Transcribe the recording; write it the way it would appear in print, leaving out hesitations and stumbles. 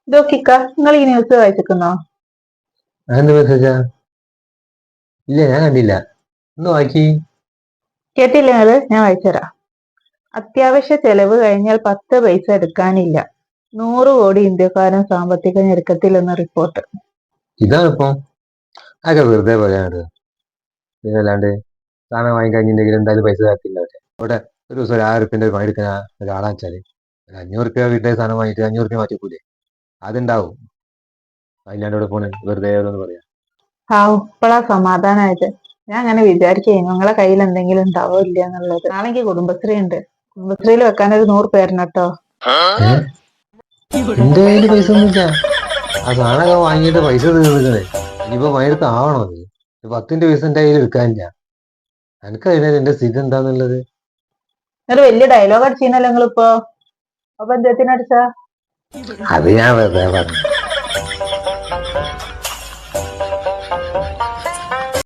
ഇതൊക്കിക്ക നിങ്ങൾ ഈ ന്യൂസ് വായിച്ചിരിക്കുന്നോ? അതെന്ത് മെസ്സേജാ? ഇല്ല, ഞാൻ കണ്ടില്ല. ഒന്ന് വായിക്കി. കേട്ടില്ല നിങ്ങള്? ഞാൻ വായിച്ചുതരാം. അത്യാവശ്യ ചെലവ് കഴിഞ്ഞാൽ 10 പൈസ എടുക്കാനില്ല, 100 കോടി ഇന്ത്യക്കാരും സാമ്പത്തിക ഞെരുക്കത്തിലെന്ന റിപ്പോർട്ട്. ഇതാണിപ്പം അതൊക്കെ വെറുതെ പറയാനാണ്. പിന്നെ അല്ലാണ്ട് സാധനം വാങ്ങിക്കഴിഞ്ഞിട്ടുണ്ടെങ്കിൽ എന്തായാലും പൈസ തരത്തില്ലാവട്ടെ. അവിടെ ഒരു ദിവസം 1000 പണി എടുക്കുന്ന ഒരാളാന്ന് വെച്ചാല് ഒരു 500 വീട്ടിലെ സാധനം വാങ്ങിയിട്ട് 500 മാറ്റിക്കൂലേ? അതുണ്ടാവും. അതില്ലാണ്ട് ഇവിടെ പോണ് വെറുതെ ഓരോന്ന് പറയാം. ഇപ്പളാ സമാധാനമായത്. ഞാൻ അങ്ങനെ വിചാരിക്കുന്നു നിങ്ങളെ കയ്യിൽ എന്തെങ്കിലും ഉണ്ടാവോ ഇല്ല എന്നുള്ളത്. നാളെനിക്ക് കുടുംബശ്രീ ഉണ്ട്. കുടുംബശ്രീയിൽ വെക്കാൻ ഒരു 100 പേരിന് കേട്ടോ. എന്റെ കയ്യില് പൈസ ഒന്നുമില്ല. ആ സാധനമൊക്കെ വാങ്ങിയിട്ട് പൈസ തീർന്നിക്കണേ. ഇനിയിപ്പോ പണിയെടുത്ത് ആവണോ അത്? 10 പൈസ എന്റെ കയ്യിൽ എടുക്കാനില്ല. എനിക്കറിയില്ല എന്റെ സ്ഥിതി എന്താന്നുള്ളത്. ഒരു വലിയ ഡയലോഗ് അടിച്ചീനല്ലോ നിങ്ങളിപ്പോ. അപ്പൊ എന്തിനടിച്ചാ? അത് ഞാൻ വെറുതെ പറഞ്ഞു.